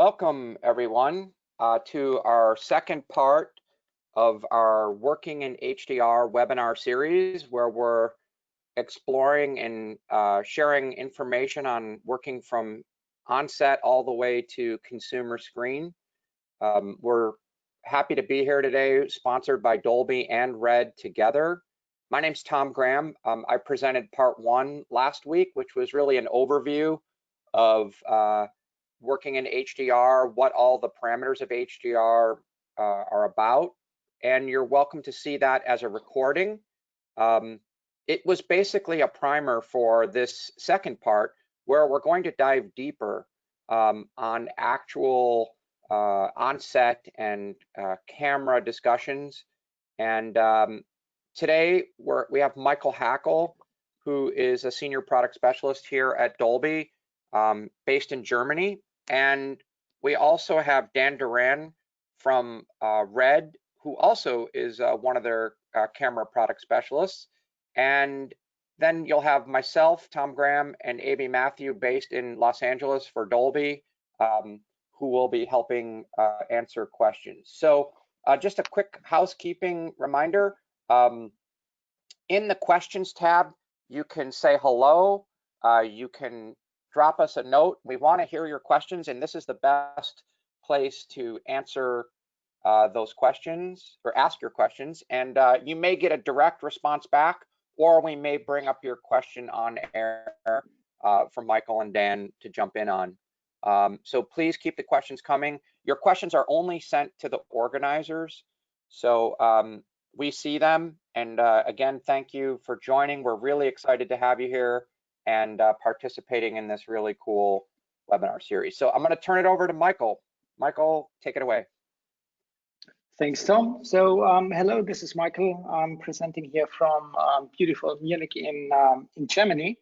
Welcome, everyone, to our second part of our Working in HDR webinar series, where we're exploring and sharing information on working from onset all the way to consumer screen. We're happy to be here today, sponsored by Dolby and Red together. My name's Tom Graham. I presented part one last week, which was really an overview of working in HDR, what all the parameters of HDR are about, and you're welcome to see that as a recording. It was basically a primer for this second part, where we're going to dive deeper on actual on-set and camera discussions. And today we have Michael Hackel, who is a senior product specialist here at Dolby, based in Germany. And we also have Dan Duran from Red, who also is one of their camera product specialists. And then you'll have myself, Tom Graham, and A.B. Matthew based in Los Angeles for Dolby, who will be helping answer questions. So just a quick housekeeping reminder. In the questions tab, you can say hello. You can drop us a note. We want to hear your questions, and this is the best place to answer those questions or ask your questions. And you may get a direct response back, or we may bring up your question on air for Michael and Dan to jump in on. So please keep the questions coming. Your questions are only sent to the organizers. So we see them. And again, thank you for joining. We're really excited to have you here and participating in this really cool webinar series. So I'm going to turn it over to Michael. Michael, take it away. Thanks, Tom. So hello, this is Michael. I'm presenting here from beautiful Munich in Germany.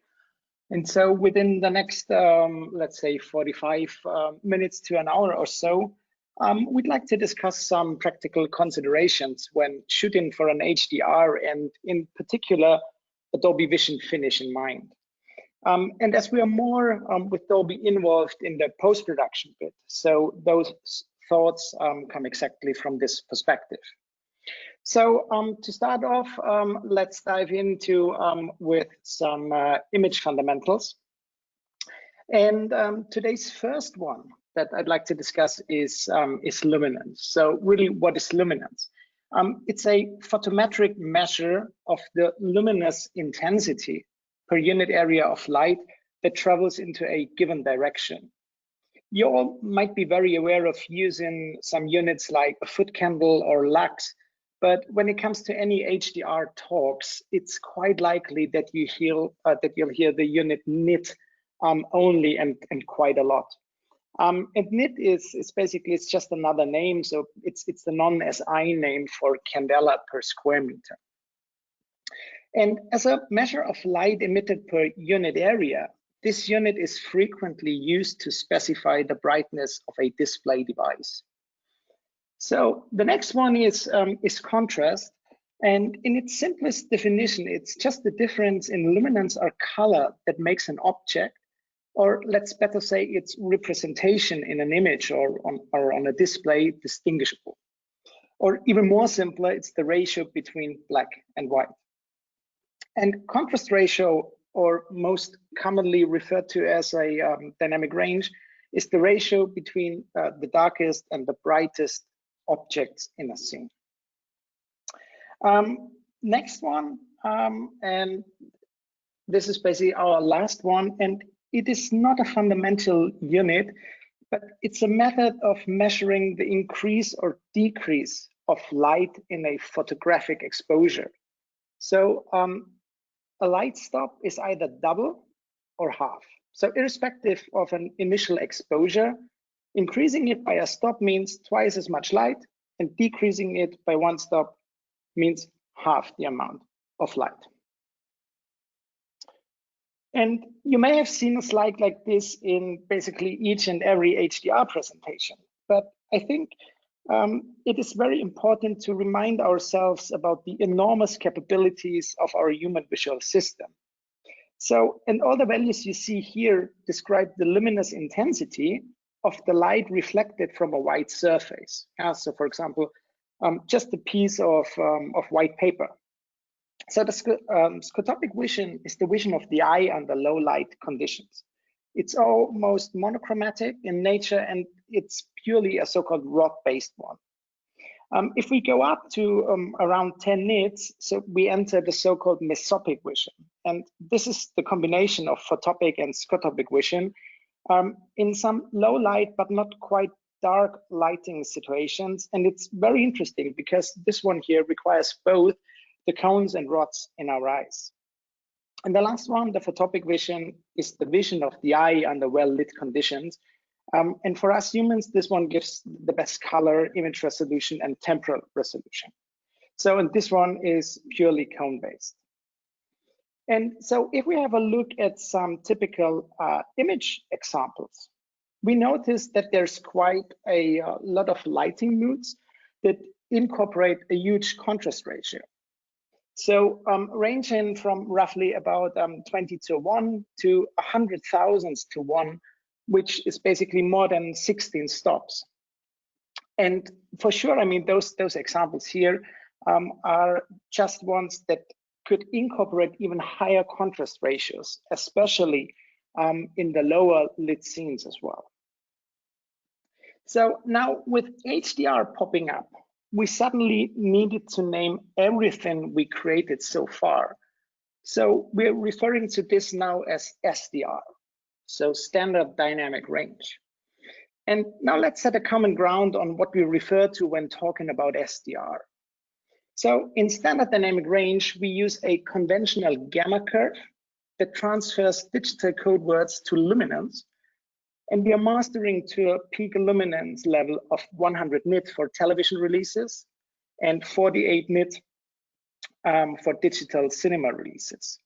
And so within the next, let's say 45 minutes to an hour or so, we'd like to discuss some practical considerations when shooting for an HDR and in particular, a Dolby Vision finish in mind. And as we are more with Dolby involved in the post-production bit, so those thoughts come exactly from this perspective. So to start off, let's dive into with some image fundamentals. And today's first one that I'd like to discuss is luminance. So really, what is luminance? It's a photometric measure of the luminous intensity per unit area of light that travels into a given direction. You all might be very aware of using some units like a foot candle or lux, but when it comes to any HDR talks, it's quite likely that you'll hear the unit nit only and quite a lot. And nit is basically, it's just another name, so it's the non-SI name for candela per square meter. And as a measure of light emitted per unit area, this unit is frequently used to specify the brightness of a display device. So the next one is contrast. And in its simplest definition, it's just the difference in luminance or color that makes an object, or let's better say its representation in an image or on a display distinguishable. Or even more simpler, it's the ratio between black and white. And contrast ratio, or most commonly referred to as a dynamic range, is the ratio between the darkest and the brightest objects in a scene. Next one, and this is basically our last one, and it is not a fundamental unit, but it's a method of measuring the increase or decrease of light in a photographic exposure. So a light stop is either double or half. So irrespective of an initial exposure, increasing it by a stop means twice as much light, and decreasing it by one stop means half the amount of light. And you may have seen a slide like this in basically each and every HDR presentation, but I think it is very important to remind ourselves about the enormous capabilities of our human visual system. So, and all the values you see here describe the luminous intensity, of the light reflected from a white surface. So for example, just a piece of white paper. So the scotopic vision is the vision of the eye under low light conditions. It's almost monochromatic in nature, and it's purely a so-called rod-based one. If we go up to around 10 nits, so we enter the so-called mesopic vision. And this is the combination of photopic and scotopic vision in some low light, but not quite dark lighting situations. And it's very interesting because this one here requires both the cones and rods in our eyes. And the last one, the photopic vision, is the vision of the eye under well-lit conditions. And for us humans, this one gives the best color, image resolution, and temporal resolution. So, and this one is purely cone-based. And so if we have a look at some typical image examples, we notice that there's quite a lot of lighting modes that incorporate a huge contrast ratio. So ranging from roughly about 20:1 to 100,000 to 1, which is basically more than 16 stops. And for sure, I mean, those examples here are just ones that could incorporate even higher contrast ratios, especially in the lower lit scenes as well. So now with HDR popping up, we suddenly needed to name everything we created so far. So we're referring to this now as SDR, so standard dynamic range. And now let's set a common ground on what we refer to when talking about SDR. So in standard dynamic range, we use a conventional gamma curve that transfers digital code words to luminance. And we are mastering to a peak luminance level of 100 nit for television releases and 48 nit for digital cinema releases.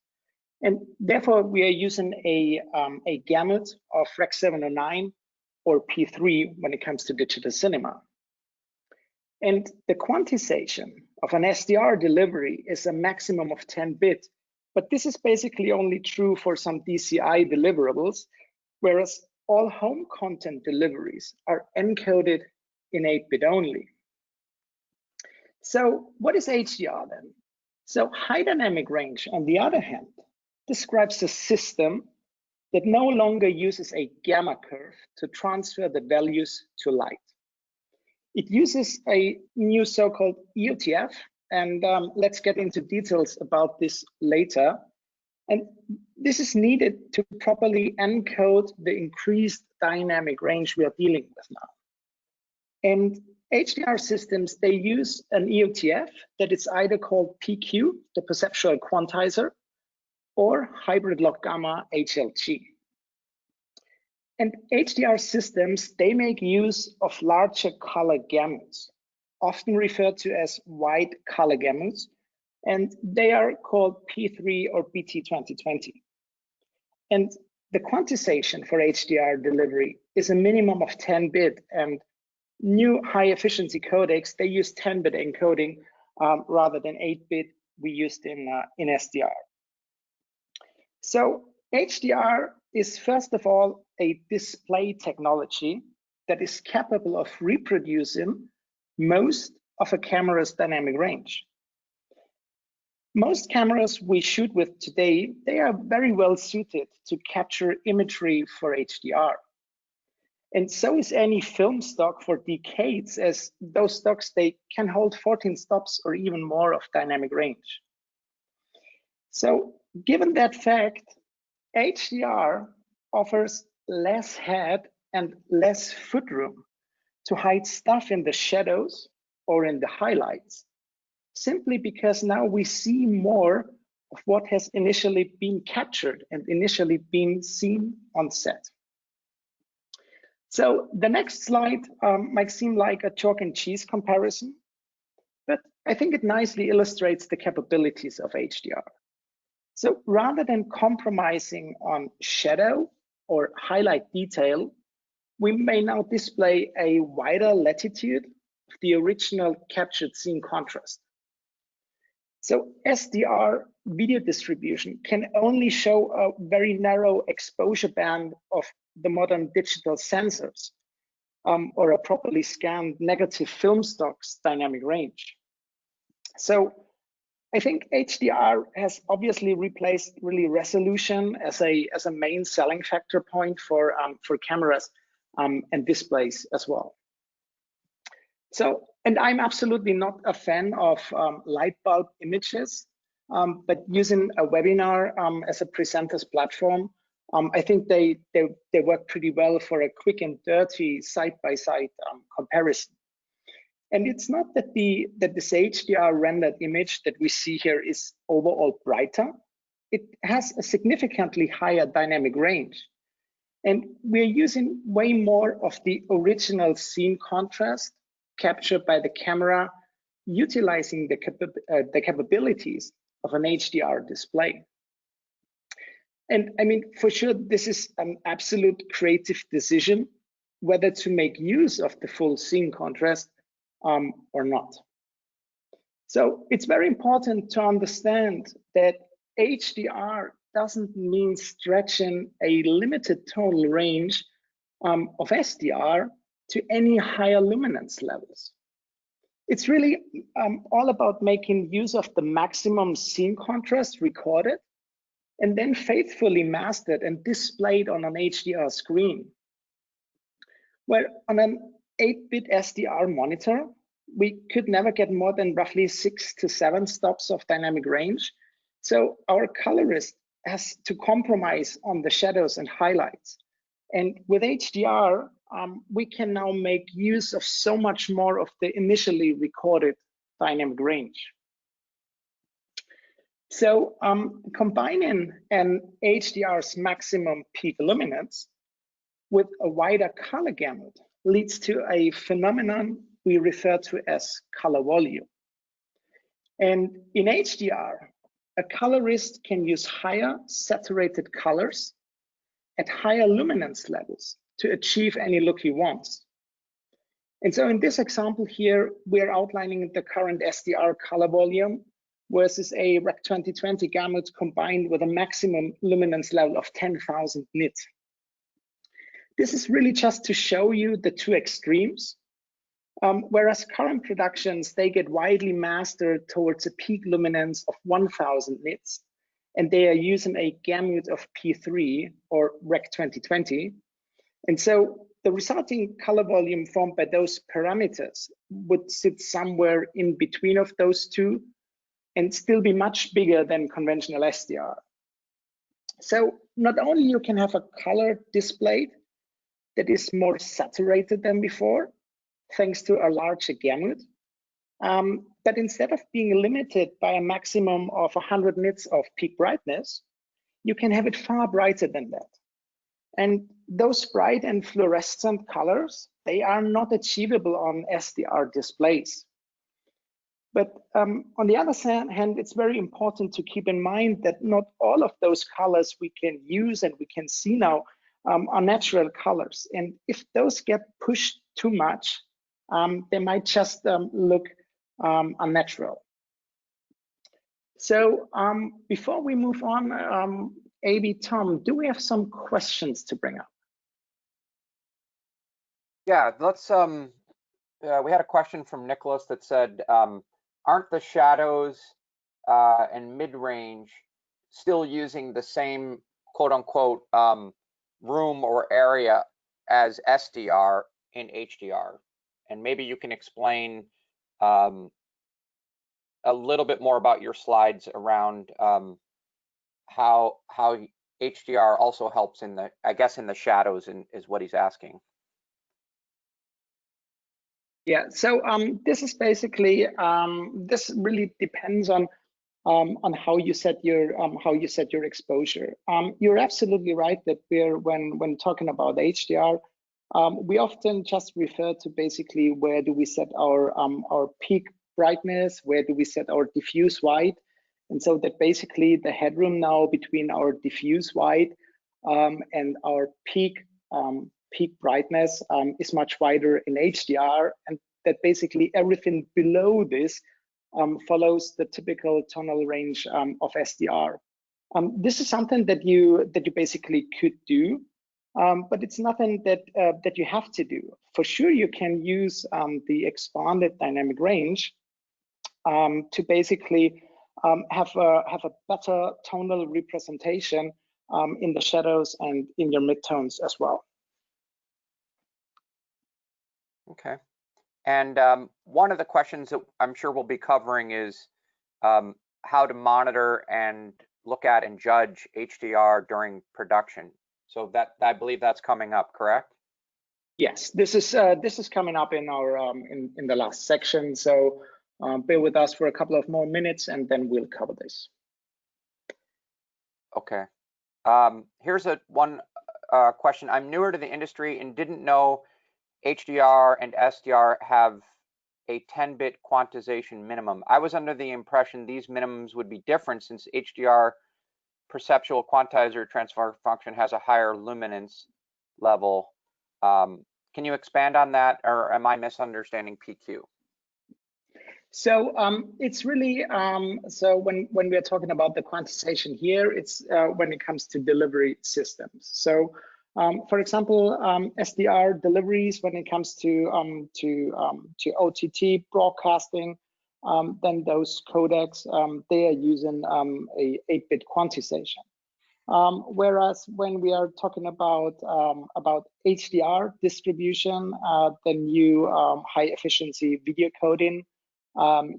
And therefore, we are using a gamut of Rec 709 or P3 when it comes to digital cinema. And the quantization of an SDR delivery is a maximum of 10 bit, but this is basically only true for some DCI deliverables, whereas all home content deliveries are encoded in 8-bit only. So what is HDR then? So high dynamic range, on the other hand, describes a system that no longer uses a gamma curve to transfer the values to light. It uses a new so-called EOTF, and let's get into details about this later. And this is needed to properly encode the increased dynamic range we are dealing with now. And HDR systems, they use an EOTF that is either called PQ, the perceptual quantizer, or hybrid log gamma, HLG. And HDR systems, they make use of larger color gamuts, often referred to as wide color gamuts, and they are called P3 or BT 2020. And the quantization for HDR delivery is a minimum of 10 bit, and new high efficiency codecs, they use 10-bit encoding rather than 8-bit we used in SDR. So HDR is first of all a display technology that is capable of reproducing most of a camera's dynamic range. Most cameras we shoot with today, they are very well suited to capture imagery for HDR. And so is any film stock for decades, as those stocks, they can hold 14 stops or even more of dynamic range. So given that fact, HDR offers less head and less foot-room to hide stuff in the shadows or in the highlights, simply because now we see more of what has initially been captured and initially been seen on set. So the next slide might seem like a chalk and cheese comparison, but I think it nicely illustrates the capabilities of HDR. So rather than compromising on shadow or highlight detail, we may now display a wider latitude of the original captured scene contrast. So SDR video distribution can only show a very narrow exposure band of the modern digital sensors, or a properly scanned negative film stock's dynamic range. So I think HDR has obviously replaced really resolution as a main selling factor point for cameras and displays as well. So, and I'm absolutely not a fan of light bulb images, but using a webinar as a presenter's platform, I think they work pretty well for a quick and dirty side-by-side comparison. And it's not that this HDR rendered image that we see here is overall brighter. It has a significantly higher dynamic range. And we're using way more of the original scene contrast captured by the camera, utilizing the capabilities of an HDR display. And I mean, for sure, this is an absolute creative decision, whether to make use of the full scene contrast or not. So it's very important to understand that HDR doesn't mean stretching a limited tonal range of SDR to any higher luminance levels. It's really all about making use of the maximum scene contrast recorded and then faithfully mastered and displayed on an HDR screen. Where on an 8-bit SDR monitor, we could never get more than roughly 6 to 7 stops of dynamic range. So our colorist has to compromise on the shadows and highlights. And with HDR, we can now make use of so much more of the initially recorded dynamic range. So combining an HDR's maximum peak luminance with a wider color gamut leads to a phenomenon we refer to as color volume. And in HDR, a colorist can use higher saturated colors at higher luminance levels to achieve any look he wants. And so in this example here, we're outlining the current SDR color volume versus a Rec 2020 gamut combined with a maximum luminance level of 10,000 nits. This is really just to show you the two extremes. Whereas current productions, they get widely mastered towards a peak luminance of 1000 nits, and they are using a gamut of P3 or Rec 2020. And so the resulting color volume formed by those parameters would sit somewhere in between of those two and still be much bigger than conventional SDR. So not only you can have a color displayed that is more saturated than before, thanks to a larger gamut, but instead of being limited by a maximum of 100 nits of peak brightness, you can have it far brighter than that. And those bright and fluorescent colors, they are not achievable on SDR displays. But on the other hand, it's very important to keep in mind that not all of those colors we can use and we can see now are natural colors. And if those get pushed too much, they might just look unnatural. So before we move on, AB, Tom, do we have some questions to bring up? Yeah, let's, we had a question from Nicholas that said, aren't the shadows and mid-range still using the same quote unquote room or area as SDR in HDR? And maybe you can explain a little bit more about your slides around how HDR also helps in the, I guess, in the shadows, is what he's asking. Yeah, so this is basically this really depends on how you set your exposure. You're absolutely right that when talking about HDR, we often just refer to basically where do we set our peak brightness, where do we set our diffuse white, and so that basically the headroom now between our diffuse white and our peak brightness is much wider in HDR, and that basically everything below this follows the typical tonal range of SDR. This is something that you basically could do, but it's nothing that you have to do. For sure, you can use the expanded dynamic range to basically have a better tonal representation in the shadows and in your midtones as well. Okay. And one of the questions that I'm sure we'll be covering is how to monitor and look at and judge HDR during production. So that, I believe that's coming up, correct? Yes, this is coming up in our in the last section. So bear with us for a couple of more minutes, and then we'll cover this. Okay. Here's one question. I'm newer to the industry and didn't know HDR and SDR have a 10-bit quantization minimum. I was under the impression these minimums would be different since HDR perceptual quantizer transfer function has a higher luminance level. Can you expand on that, or am I misunderstanding PQ? So it's really so when we are talking about the quantization here, it's when it comes to delivery systems. So for example, SDR deliveries when it comes to OTT broadcasting, then those codecs they are using a 8-bit quantization. Whereas when we are talking about HDR distribution, the new high efficiency video coding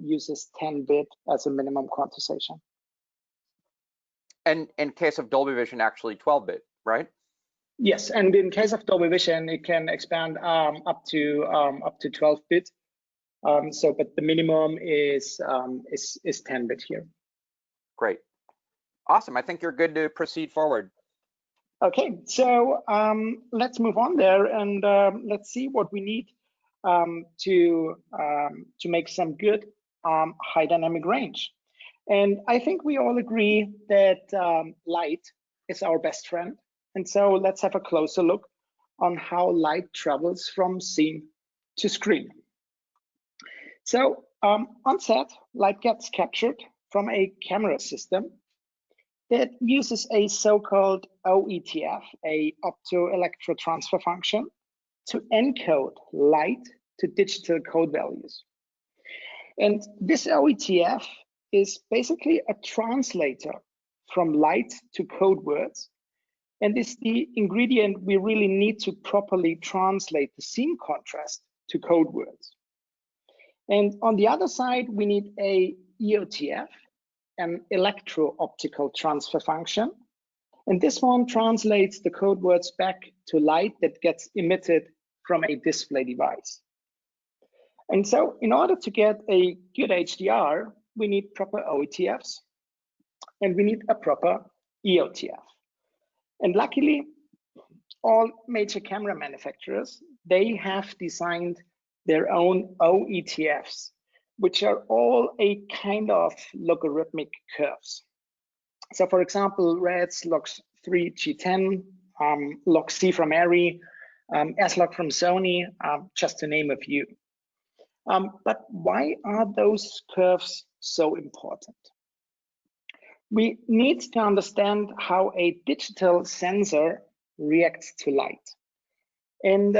uses 10-bit as a minimum quantization. And in case of Dolby Vision, actually 12-bit, right? Yes, and in case of Dolby Vision, it can expand up to 12-bit. So, but the minimum is 10-bit here. Great, awesome. I think you're good to proceed forward. Okay, so let's move on there, and let's see what we need to make some good high dynamic range. And I think we all agree that light is our best friend. And so let's have a closer look on how light travels from scene to screen. So on set, light gets captured from a camera system that uses a so-called OETF, a optoelectrotransfer function, to encode light to digital code values. And this OETF is basically a translator from light to code words, and is the ingredient we really need to properly translate the scene contrast to code words. And on the other side, we need a EOTF, an electro-optical transfer function. And this one translates the code words back to light that gets emitted from a display device. And so in order to get a good HDR, we need proper OETFs and we need a proper EOTF. And luckily, all major camera manufacturers, they have designed their own OETFs, which are all a kind of logarithmic curves. So for example, Red's log3G10, log-C from Arri, S-Log from Sony, just to name a few. But why are those curves so important? We need to understand how a digital sensor reacts to light. And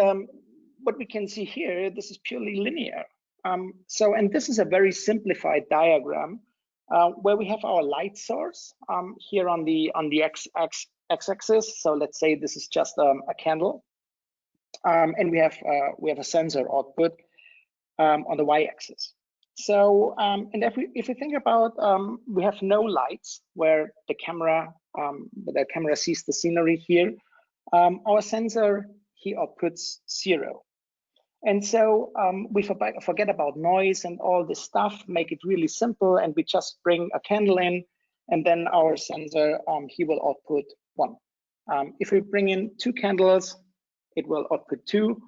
what we can see here, this is purely linear. And this is a very simplified diagram where we have our light source here on the x-axis. So let's say this is just a candle, and we have a sensor output on the y-axis. So and if we think about we have no lights where the camera sees the scenery here. Our sensor he outputs 0. And so we forget about noise and all this stuff, make it really simple, and we just bring a candle in, and then our sensor, he will output 1. If we bring in 2 candles, it will output 2.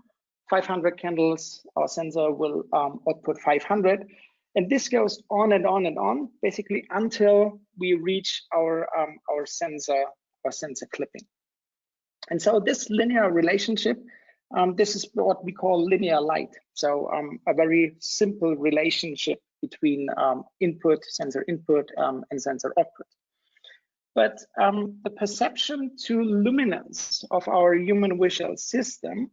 500 candles, our sensor will output 500. And this goes on and on and on, basically until we reach our sensor clipping. And so this linear relationship, this is what we call linear light. So a very simple relationship between sensor input and sensor output. but the perception to luminance of our human visual system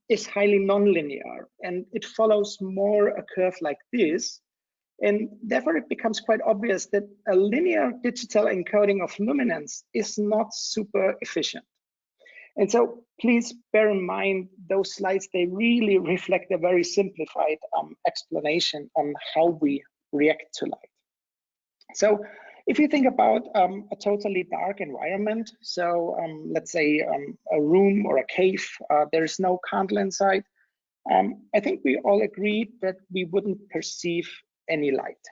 is highly nonlinear, and it follows more a curve like this. And therefore, it becomes quite obvious that a linear digital encoding of luminance is not super efficient. And so please bear in mind, those slides, they really reflect a very simplified explanation on how we react to light. So if you think about a totally dark environment, so let's say a room or a cave, there's no candle inside, I think we all agreed that we wouldn't perceive any light.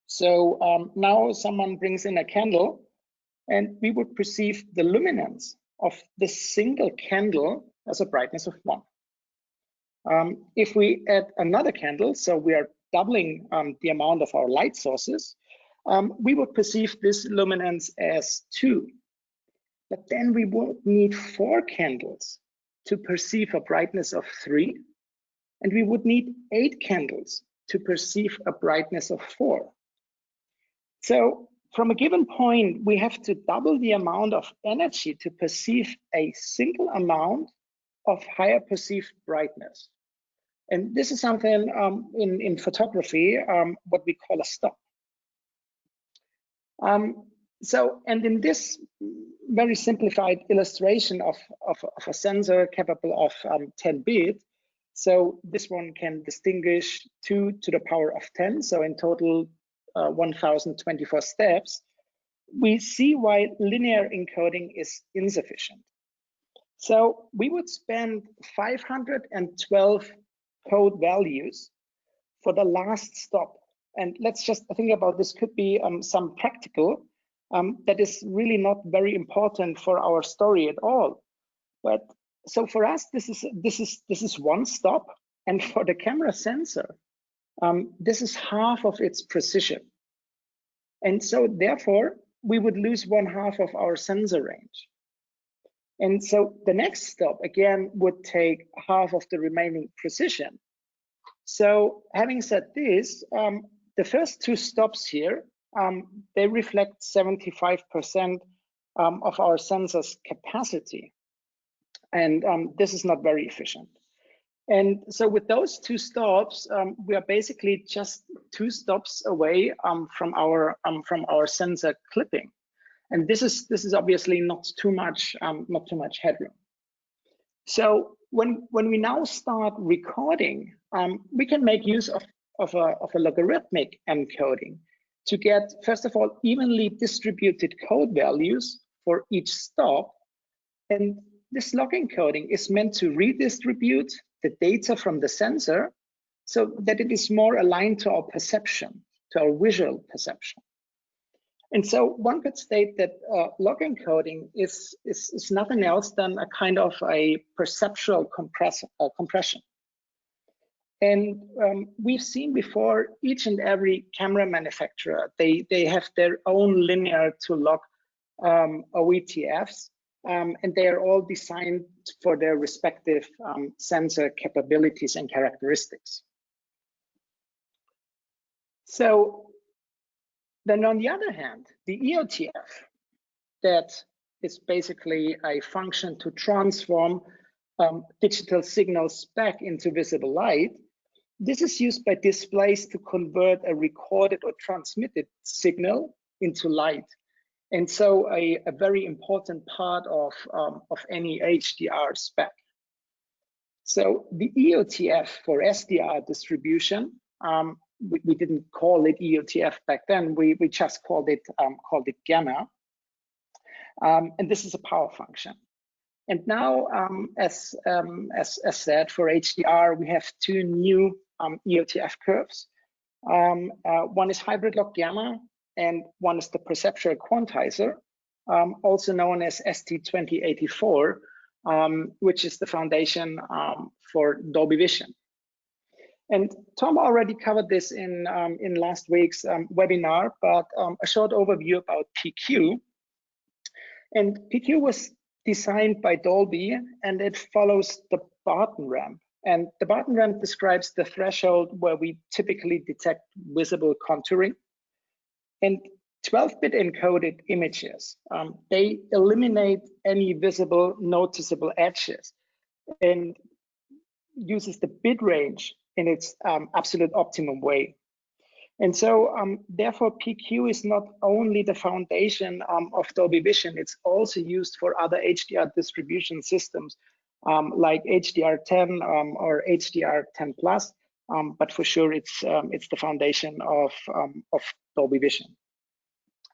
So now someone brings in a candle and we would perceive the luminance of this single candle as a brightness of 1. If we add another candle, so we are doubling the amount of our light sources, we would perceive this luminance as 2. But then we would need 4 candles to perceive a brightness of 3, and we would need 8 candles to perceive a brightness of 4. So from a given point, we have to double the amount of energy to perceive a single amount of higher perceived brightness. And this is something in photography, what we call a stop. And in this very simplified illustration of a sensor capable of 10 bit, so this one can distinguish 2 to the power of 10, so in total 1024 steps, we see why linear encoding is insufficient. So we would spend 512 code values for the last stop. And let's just think about this, could be some practical that is really not very important for our story at all. But so for us, this is one stop, and for the camera sensor, this is half of its precision. And so therefore, we would lose 1/2 of our sensor range. And so the next stop, again, would take half of the remaining precision. So having said this, the first 2 stops here, they reflect 75% of our sensor's capacity. And this is not very efficient. And so with those 2 stops, we are basically just 2 stops away from our sensor clipping. And this is obviously not too much headroom. So when we now start recording, we can make use of a logarithmic encoding to get, first of all, evenly distributed code values for each stop. And this log encoding is meant to redistribute the data from the sensor so that it is more aligned to our perception, to our visual perception. And so one could state that log encoding is nothing else than a kind of a perceptual compression. And we've seen before, each and every camera manufacturer, they have their own linear to log OETFs, and they are all designed for their respective sensor capabilities and characteristics. So then on the other hand, the EOTF, that is basically a function to transform digital signals back into visible light. This is used by displays to convert a recorded or transmitted signal into light. And so a very important part of any HDR spec. So the EOTF for SDR distribution, we didn't call it EOTF back then. We just called it gamma, and this is a power function. And now, as said, for HDR, we have 2 new EOTF curves. One is hybrid log gamma, and one is the perceptual quantizer, also known as ST2084, which is the foundation for Dolby Vision. And Tom already covered this in last week's webinar, but a short overview about PQ. And PQ was designed by Dolby, and it follows the Barton ramp. And the Barton ramp describes the threshold where we typically detect visible contouring. And 12-bit encoded images, they eliminate any visible, noticeable edges and uses the bit range in its absolute optimum way. And so, therefore, PQ is not only the foundation of Dolby Vision, it's also used for other HDR distribution systems like HDR10 or HDR10 Plus, but for sure it's the foundation of Dolby Vision.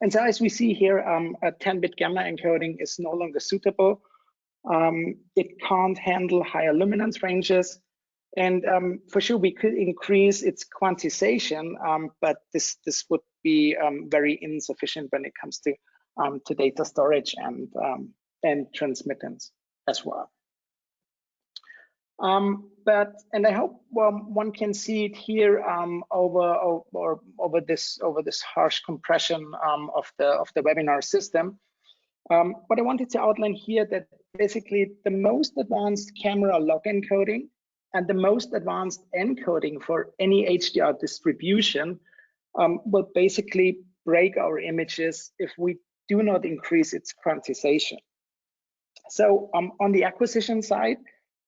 And so as we see here, a 10-bit gamma encoding is no longer suitable. It can't handle higher luminance ranges. And for sure, we could increase its quantization, but this would be very insufficient when it comes to data storage and transmittance as well. And I hope one can see it here over this harsh compression of the webinar system. But I wanted to outline here that basically the most advanced camera log encoding and the most advanced encoding for any HDR distribution will basically break our images if we do not increase its quantization. So on the acquisition side,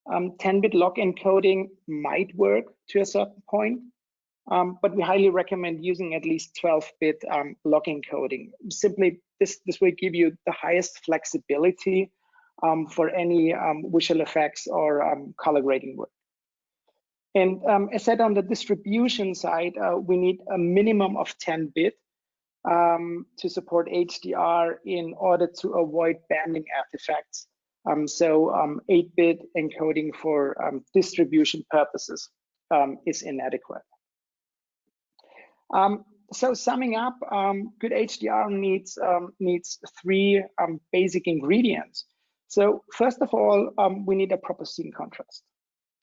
10-bit log encoding might work to a certain point, but we highly recommend using at least 12-bit log encoding. Simply, this will give you the highest flexibility for any visual effects or color grading work. And as said, on the distribution side, we need a minimum of 10-bit to support HDR in order to avoid banding artifacts. So 8-bit encoding for distribution purposes is inadequate. So summing up, good HDR needs three basic ingredients. So first of all, we need a proper scene contrast.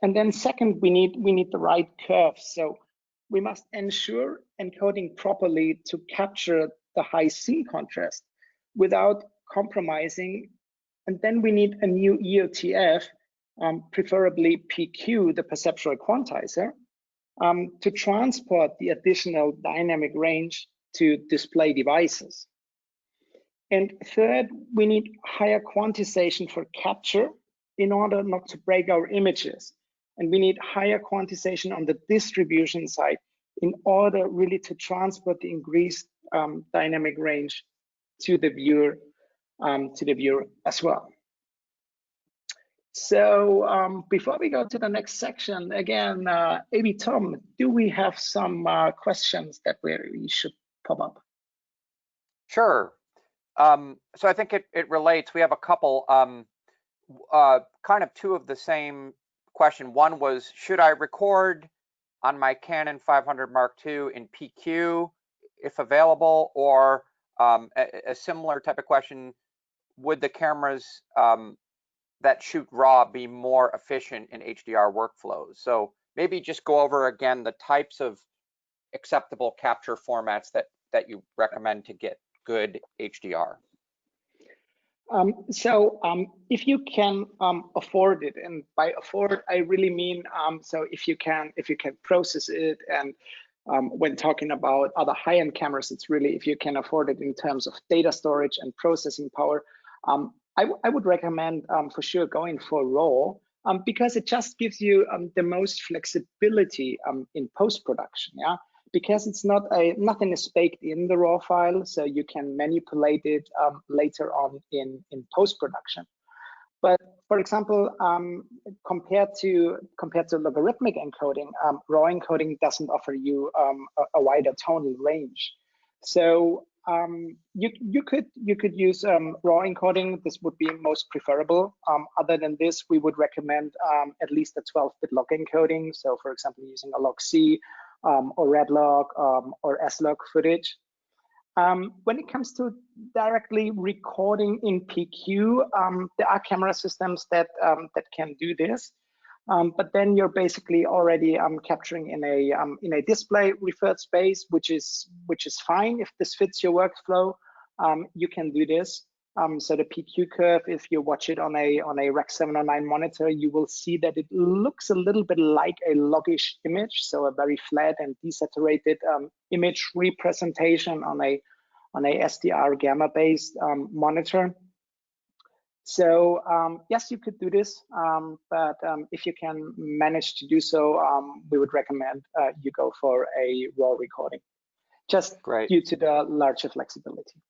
And then second, we need the right curves. So we must ensure encoding properly to capture the high scene contrast without compromising. And then we need a new EOTF, preferably PQ, the perceptual quantizer, to transport the additional dynamic range to display devices. And third, we need higher quantization for capture in order not to break our images. And we need higher quantization on the distribution side in order really to transport the increased dynamic range to the viewer as well. So before we go to the next section, again, maybe Tom, do we have some questions that we should pop up? Sure. So I think it relates. We have a couple, kind of two of the same question. One was, should I record on my Canon 500 Mark II in PQ if available, or a similar type of question, would the cameras that shoot RAW be more efficient in HDR workflows? So maybe just go over again the types of acceptable capture formats that you recommend to get good HDR. So if you can afford it, and by afford I really mean so if you can process it, and when talking about other high-end cameras, it's really if you can afford it in terms of data storage and processing power. I would recommend for sure going for RAW because it just gives you the most flexibility in post-production. Yeah. Because it's nothing is baked in the RAW file, so you can manipulate it later on in post-production. But for example, compared to logarithmic encoding, RAW encoding doesn't offer you a wider tonal range. So you could use RAW encoding. This would be most preferable. Other than this, we would recommend at least a 12-bit log encoding. So for example, using a log C. Or red log or S-log footage. When it comes to directly recording in PQ, there are camera systems that can do this, but then you're basically already capturing in a display referred space, which is fine if this fits your workflow. You can do this. So the PQ curve, if you watch it on a Rec 709 monitor, you will see that it looks a little bit like a logish image, so a very flat and desaturated image representation on on a SDR gamma-based monitor. So yes, you could do this, but if you can manage to do so, we would recommend you go for a RAW recording, just due to the larger flexibility.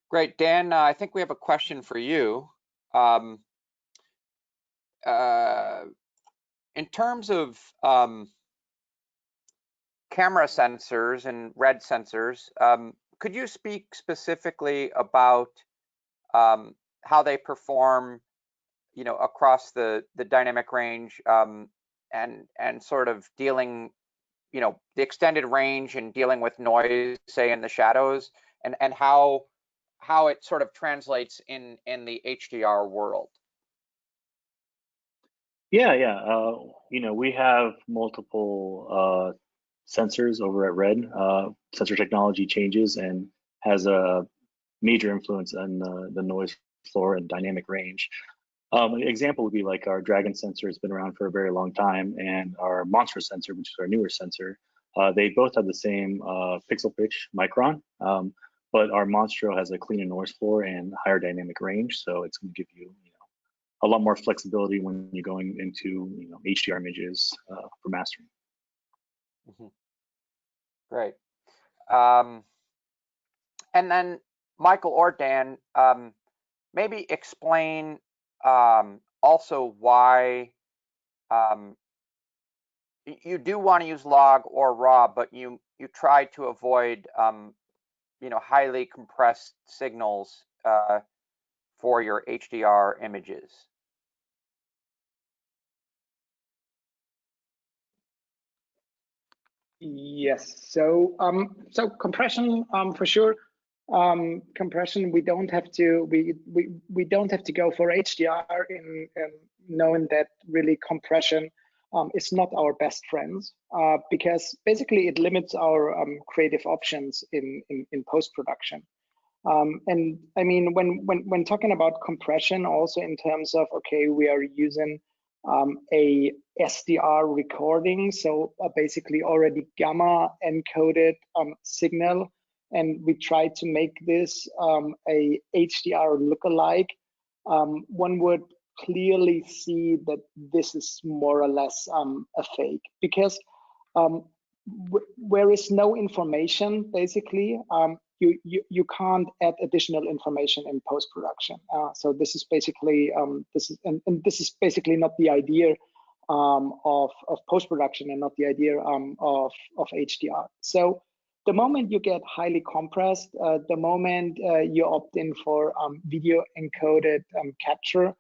Great, Dan, I think we have a question for you. In terms of camera sensors and red sensors, could you speak specifically about how they perform, across the dynamic range, and sort of dealing, the extended range and dealing with noise, say in the shadows, and how it sort of translates in the HDR world? Yeah. We have multiple sensors over at Red. Sensor technology changes and has a major influence on the noise floor and dynamic range. An example would be like our Dragon sensor has been around for a very long time, and our Monstro sensor, which is our newer sensor. They both have the same pixel pitch micron, but our Monstro has a cleaner noise floor and higher dynamic range, so it's going to give you, a lot more flexibility when you're going into HDR images for mastering. Great. And then Michael or Dan, maybe explain also why you do want to use log or raw, but you try to avoid highly compressed signals for your HDR images. Yes. So compression, for sure. Compression, we don't have to go for HDR in knowing that really compression is not our best friend, because basically it limits our creative options in post-production. And I mean, when talking about compression, also in terms of, okay, we are using a SDR recording, so basically already gamma encoded signal, and we try to make this a HDR lookalike. One would clearly see that this is more or less a fake, because where is no information, basically, you can't add additional information in post-production. So this is basically this is basically not the idea of post-production, and not the idea of HDR. So the moment you get highly compressed, the moment you opt in for video encoded capture,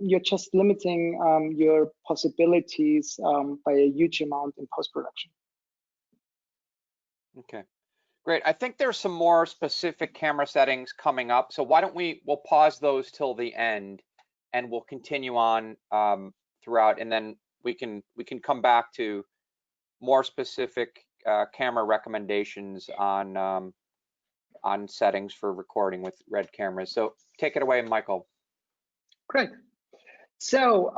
you're just limiting your possibilities by a huge amount in post-production. Okay, great. I think there's some more specific camera settings coming up, so why don't we'll pause those till the end, and we'll continue on throughout, and then we can come back to more specific camera recommendations on settings for recording with Red cameras. So take it away, Michael. Great. So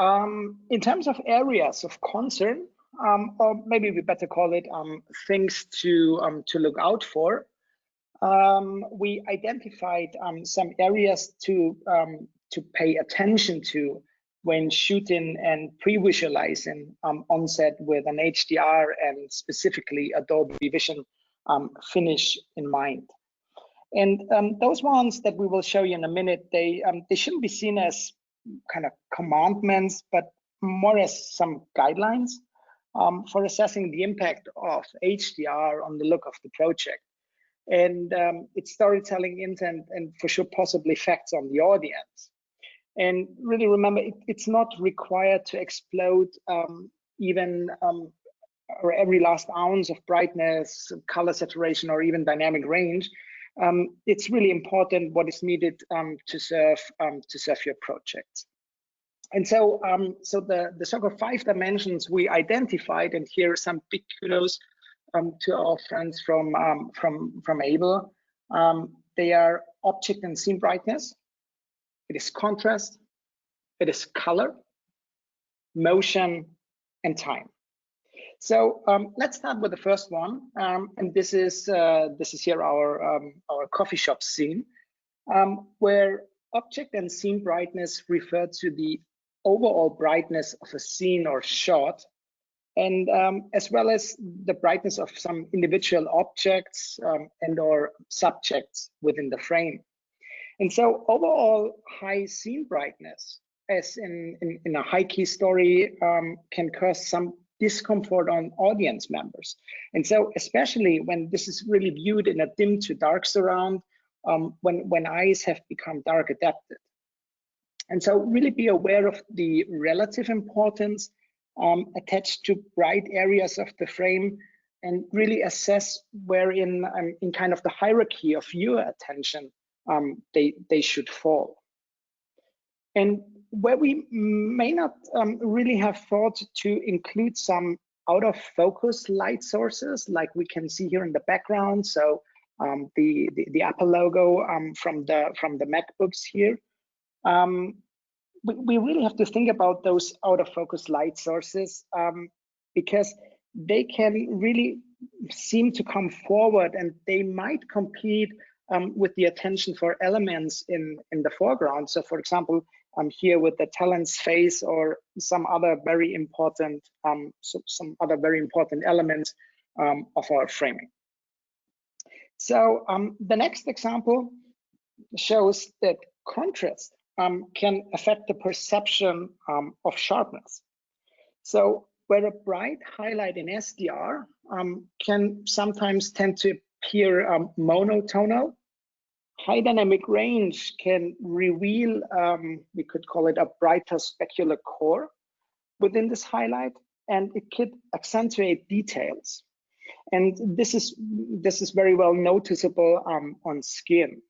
in terms of areas of concern, or maybe we better call it things to look out for, we identified some areas to pay attention to when shooting and pre-visualizing on set with an HDR and specifically a Dolby Vision finish in mind. And those ones that we will show you in a minute, they shouldn't be seen as kind of commandments, but more as some guidelines for assessing the impact of HDR on the look of the project, and its storytelling intent, and for sure possibly effects on the audience. And really remember, it's not required to explode even or every last ounce of brightness, color saturation, or even dynamic range. It's really important what is needed to serve your project. And so, the so-called 5 dimensions we identified, and here are some big kudos to our friends from Able. They are object and scene brightness. It is contrast. It is color, motion, and time. So let's start with the first one, and this is here our coffee shop scene, where object and scene brightness refer to the overall brightness of a scene or shot, and as well as the brightness of some individual objects and or subjects within the frame. And so overall high scene brightness, as in a high key story, can cause some discomfort on audience members. And so especially when this is really viewed in a dim to dark surround, when eyes have become dark adapted. And so really be aware of the relative importance attached to bright areas of the frame, and really assess where in kind of the hierarchy of viewer attention they should fall. And where we may not really have thought to include some out of focus light sources, like we can see here in the background. So the Apple logo from the MacBooks here. We really have to think about those out of focus light sources because they can really seem to come forward, and they might compete with the attention for elements in the foreground. So for example, here with the talent's face, or some other very important elements of our framing. So the next example shows that contrast can affect the perception of sharpness. So where a bright highlight in SDR can sometimes tend to appear monotonal, high dynamic range can reveal, we could call it a brighter specular core within this highlight, and it could accentuate details. And this is very well noticeable on skin.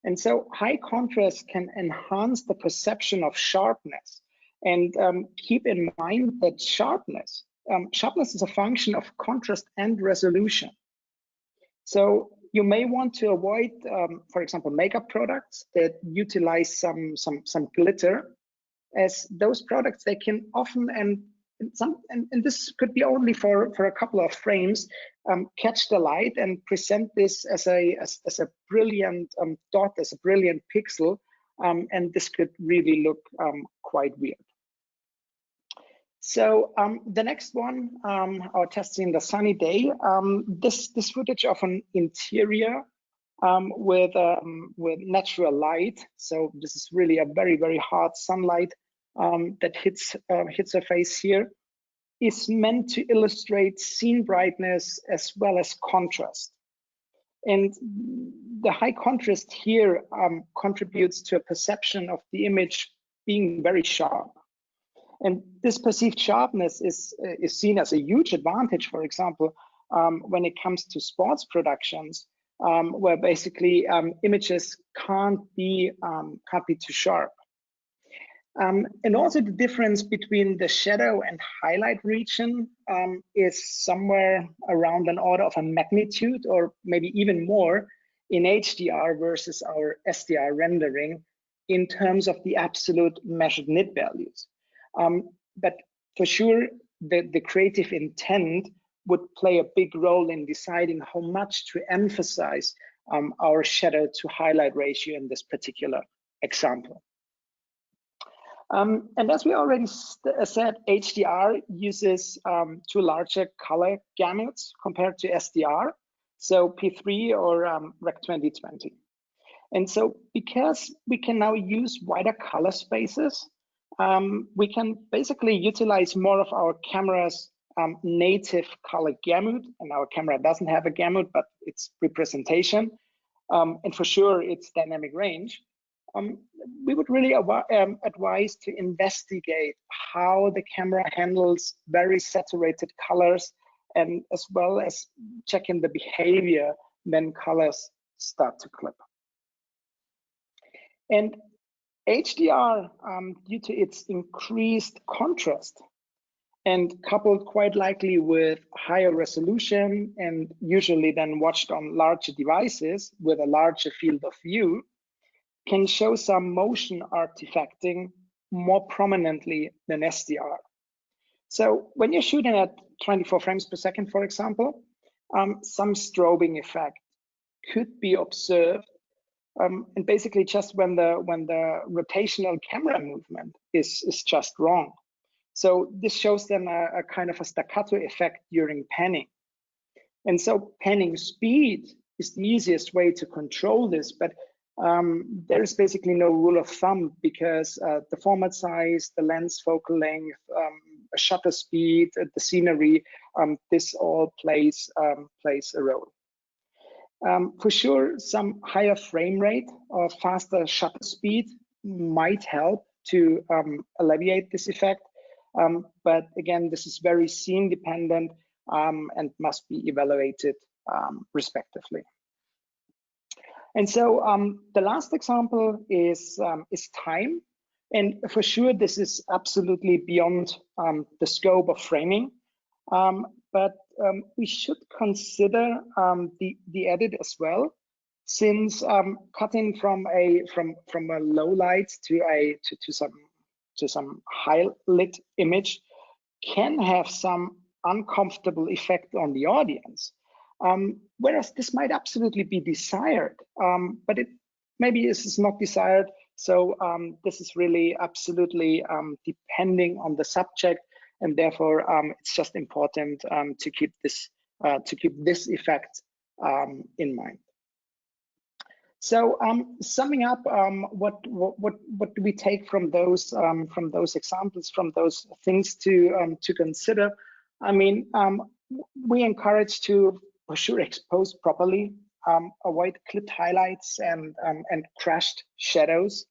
And so high contrast can enhance the perception of sharpness. And keep in mind that sharpness is a function of contrast and resolution. So you may want to avoid, for example, makeup products that utilize some glitter, as those products, they can often, and this could be only for a couple of frames, catch the light and present this as a brilliant dot, as a brilliant pixel, and this could really look quite weird. So the next one, our testing the sunny day. This footage of an interior with natural light. So this is really a very hard sunlight that hits her face here, is meant to illustrate scene brightness as well as contrast. And the high contrast here contributes to a perception of the image being very sharp. And this perceived sharpness is seen as a huge advantage, for example, when it comes to sports productions, where basically images can't be too sharp. And also the difference between the shadow and highlight region is somewhere around an order of a magnitude, or maybe even more, in HDR versus our SDR rendering in terms of the absolute measured nit values. But for sure, the creative intent would play a big role in deciding how much to emphasize our shadow to highlight ratio in this particular example. And as we already said, HDR uses two larger color gamuts compared to SDR, so P3 or Rec 2020. And so because we can now use wider color spaces, we can basically utilize more of our camera's native color gamut. And our camera doesn't have a gamut, but it's representation. And for sure, it's dynamic range. We would really advise to investigate how the camera handles very saturated colors, and as well as checking the behavior when colors start to clip. And HDR, due to its increased contrast and coupled quite likely with higher resolution, and usually then watched on larger devices with a larger field of view, can show some motion artifacting more prominently than SDR. So when you're shooting at 24 frames per second, for example, some strobing effect could be observed, and basically just when the rotational camera movement is just wrong. So this shows then a kind of a staccato effect during panning. And so panning speed is the easiest way to control this, but there is basically no rule of thumb, because the format size, the lens focal length, shutter speed, the scenery, this all plays a role. For sure, some higher frame rate or faster shutter speed might help to alleviate this effect. But again, this is very scene dependent and must be evaluated respectively. And so the last example is time. And for sure, this is absolutely beyond the scope of framing. But we should consider the edit as well, since cutting from a low light to some high lit image can have some uncomfortable effect on the audience. Whereas this might absolutely be desired, but it maybe this is not desired. So this is really absolutely depending on the subject, and therefore it's just important to keep this effect in mind. So summing up, what do we take from those examples, from those things to consider? I mean, we encourage to for sure expose properly, avoid clipped highlights and crashed shadows.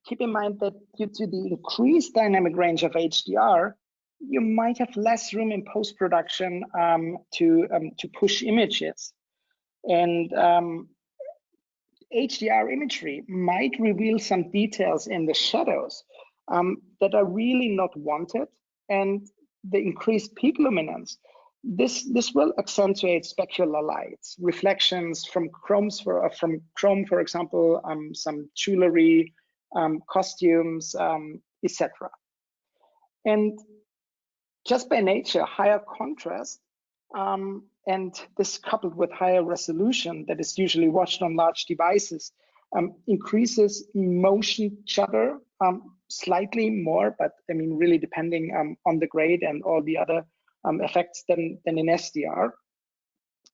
Keep in mind that due to the increased dynamic range of HDR, you might have less room in post-production to push images. And HDR imagery might reveal some details in the shadows that are really not wanted, and the increased peak luminance, this will accentuate specular lights, reflections from chrome, for example, some jewelry, costumes, etc. And just by nature, higher contrast and this coupled with higher resolution that is usually watched on large devices increases motion jitter slightly more, but I mean really depending on the grade and all the other effects than in SDR.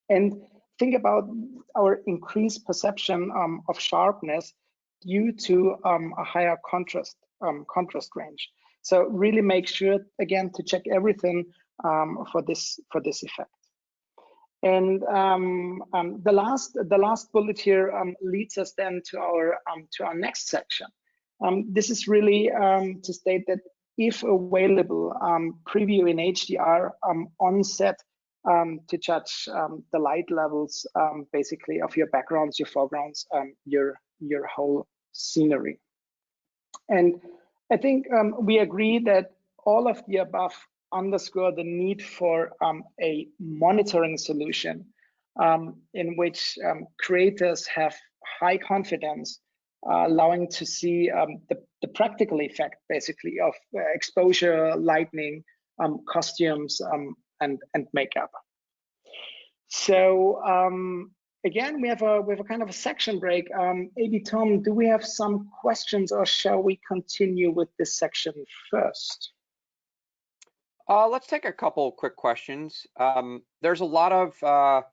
And think about our increased perception of sharpness due to a higher contrast range. So really make sure again to check everything for this effect. And the last bullet here leads us then to our next section. This is really to state that if available, preview in HDR on set to judge the light levels basically of your backgrounds, your foregrounds, your whole scenery. And I think we agree that all of the above underscore the need for a monitoring solution in which creators have high confidence, allowing to see the practical effect basically of exposure, lighting, costumes, and makeup. So again, we have a kind of a section break. AB Tom, do we have some questions, or shall we continue with this section first? Let's take a couple quick questions. There's a lot of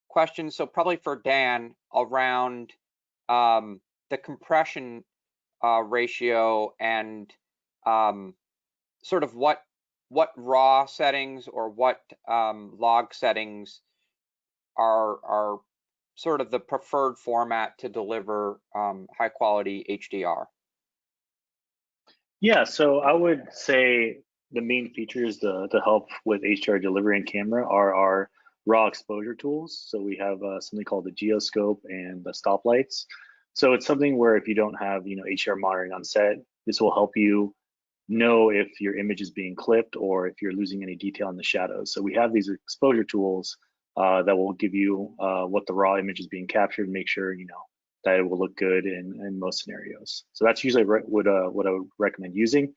questions, so probably for Dan, around the compression ratio and sort of what raw settings or what log settings are sort of the preferred format to deliver high quality HDR. Yeah, so I would say the main features to help with HDR delivery in camera are our raw exposure tools. So we have something called the geoscope and the stoplights. So it's something where if you don't have HDR monitoring on set, this will help you know if your image is being clipped or if you're losing any detail in the shadows. So we have these exposure tools that will give you what the raw image is being captured and make sure that it will look good in most scenarios. So that's usually what I would recommend using.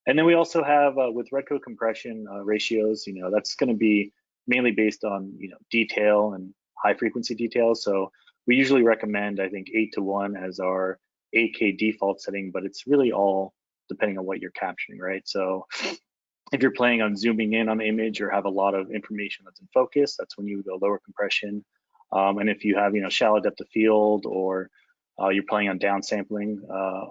And then we also have with red coat compression ratios, that's going to be mainly based on detail and high frequency detail. So we usually recommend, I think, 8:1 as our 8K default setting, but it's really all depending on what you're capturing, right? So if you're planning on zooming in on the image or have a lot of information that's in focus, that's when you would go lower compression. And if you have shallow depth of field, or you're planning on downsampling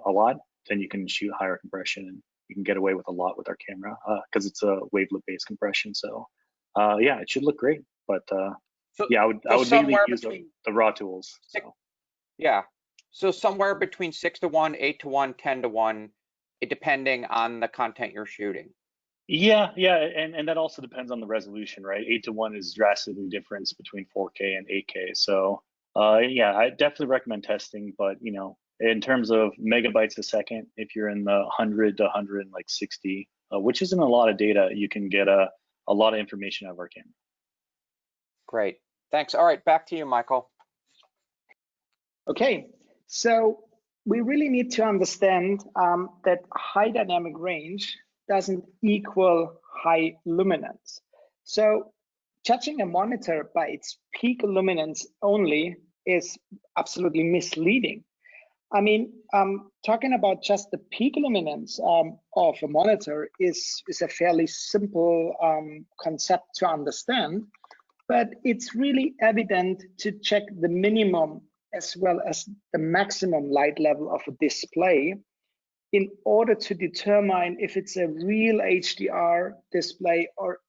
a lot, then you can shoot higher compression, and you can get away with a lot with our camera because it's a wavelet based compression. So yeah, it should look great. But yeah, I would mainly use the raw tools. So. Yeah, so somewhere between 6:1, 8:1, 10:1, depending on the content you're shooting. Yeah, and that also depends on the resolution, right? 8:1 is drastically difference between 4K and 8K. So yeah, I definitely recommend testing, but in terms of megabytes a second, if you're in the 100 to 160, which isn't a lot of data, you can get a lot of information out of our camera. Great, thanks. All right, back to you, Michael. Okay, so we really need to understand that high dynamic range doesn't equal high luminance. So judging a monitor by its peak luminance only is absolutely misleading. I mean, talking about just the peak luminance of a monitor is a fairly simple concept to understand, but it's really evident to check the minimum as well as the maximum light level of a display in order to determine if it's a real HDR display or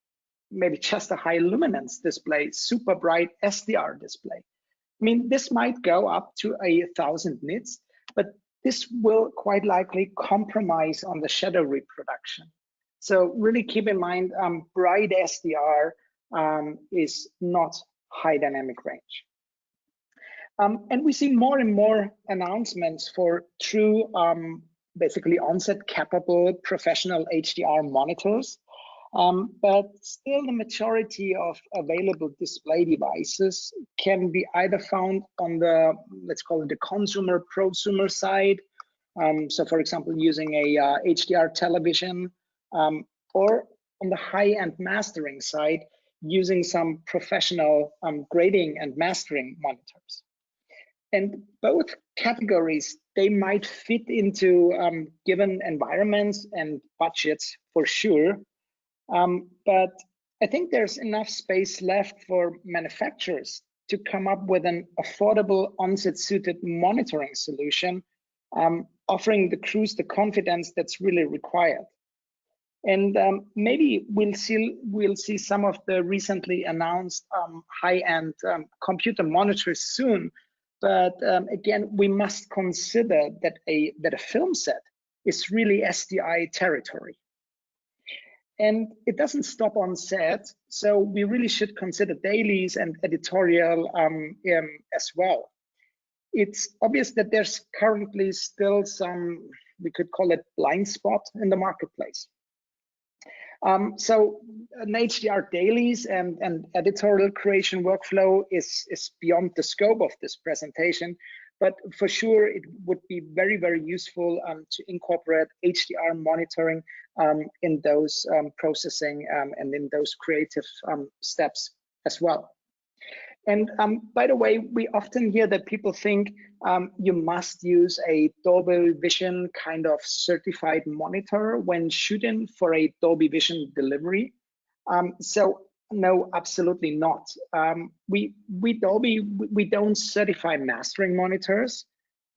maybe just a high luminance display, super bright SDR display. I mean, this might go up to 1,000 nits, but this will quite likely compromise on the shadow reproduction. So really keep in mind, bright SDR is not high dynamic range. And we see more and more announcements for true, basically onset capable professional HDR monitors. But still the majority of available display devices can be either found on the, let's call it the consumer prosumer side. So for example, using a HDR television, or on the high-end mastering side, using some professional grading and mastering monitors. And both categories, they might fit into given environments and budgets for sure. But I think there's enough space left for manufacturers to come up with an affordable onset suited monitoring solution, offering the crews the confidence that's really required. And maybe we'll see some of the recently announced high-end computer monitors soon. But again, we must consider that a film set is really SDI territory. And it doesn't stop on set, so we really should consider dailies and editorial as well. It's obvious that there's currently still some, we could call it blind spot in the marketplace. So an HDR dailies and editorial creation workflow is beyond the scope of this presentation, but for sure it would be very, very useful to incorporate HDR monitoring in those processing and in those creative steps as well. And by the way, we often hear that people think you must use a Dolby Vision kind of certified monitor when shooting for a Dolby Vision delivery. So no, absolutely not. We don't certify mastering monitors.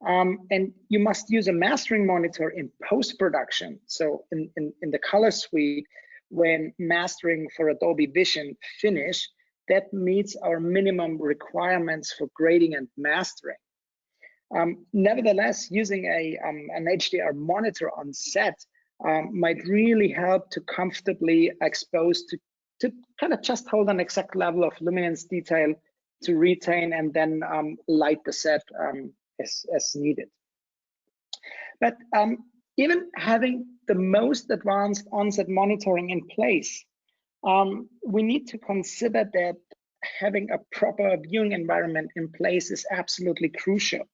And you must use a mastering monitor in post-production. So in the color suite, when mastering for a Dolby Vision finish, that meets our minimum requirements for grading and mastering. Nevertheless, using an HDR monitor on set might really help to comfortably expose to kind of just hold an exact level of luminance detail to retain and then light the set as needed. But even having the most advanced on-set monitoring in place, we need to consider that having a proper viewing environment in place is absolutely crucial.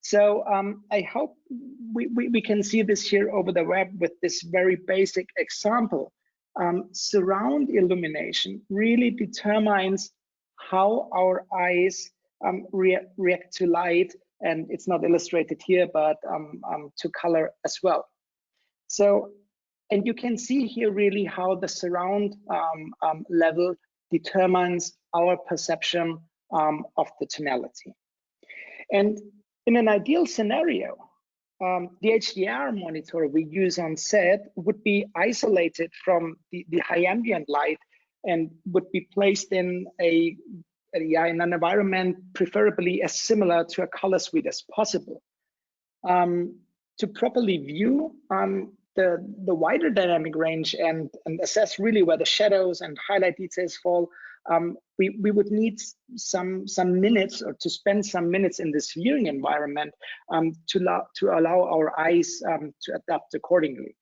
So I hope we can see this here over the web with this very basic example. Surround illumination really determines how our eyes react to light, and it's not illustrated here, but to color as well. So, and you can see here really how the surround level determines our perception of the tonality. And in an ideal scenario, the HDR monitor we use on set would be isolated from the high ambient light and would be placed in an environment preferably as similar to a color suite as possible. To properly view the wider dynamic range and assess really where the shadows and highlight details fall, we would need some minutes, or to spend some minutes in this viewing environment to allow our eyes to adapt accordingly.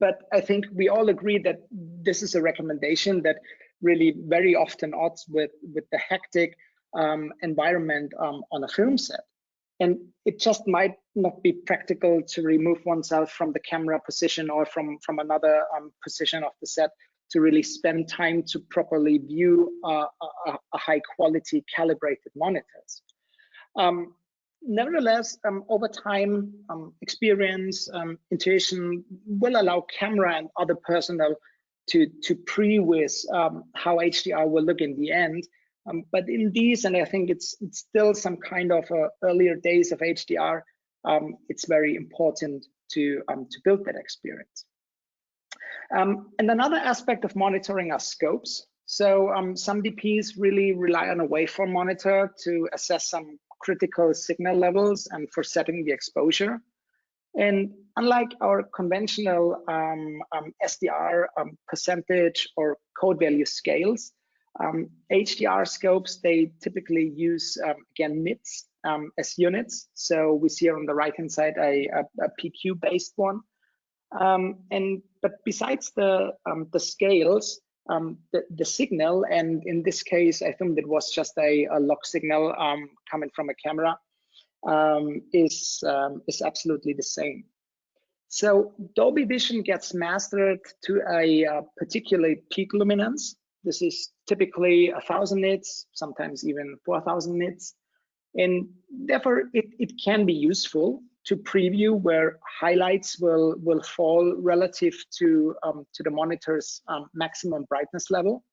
But I think we all agree that this is a recommendation that really very often odds with the hectic environment on a film set. And it just might not be practical to remove oneself from the camera position or from another position of the set to really spend time to properly view a high quality calibrated monitors. Nevertheless, over time, experience, intuition will allow camera and other personnel to pre-whiz how HDR will look in the end. But in these, and I think it's still some kind of earlier days of HDR, it's very important to build that experience. And another aspect of monitoring are scopes. So some DPs really rely on a waveform monitor to assess some critical signal levels and for setting the exposure. And unlike our conventional SDR percentage or code value scales, HDR scopes, they typically use, again, nits as units. So we see on the right-hand side a PQ-based one. But besides the scales, the signal, and in this case, I think it was just a log signal coming from a camera, is absolutely the same. So Dolby Vision gets mastered to a particular peak luminance. This is typically 1,000 nits, sometimes even 4,000 nits. And therefore, it can be useful to preview where highlights will fall relative to the monitor's maximum brightness level.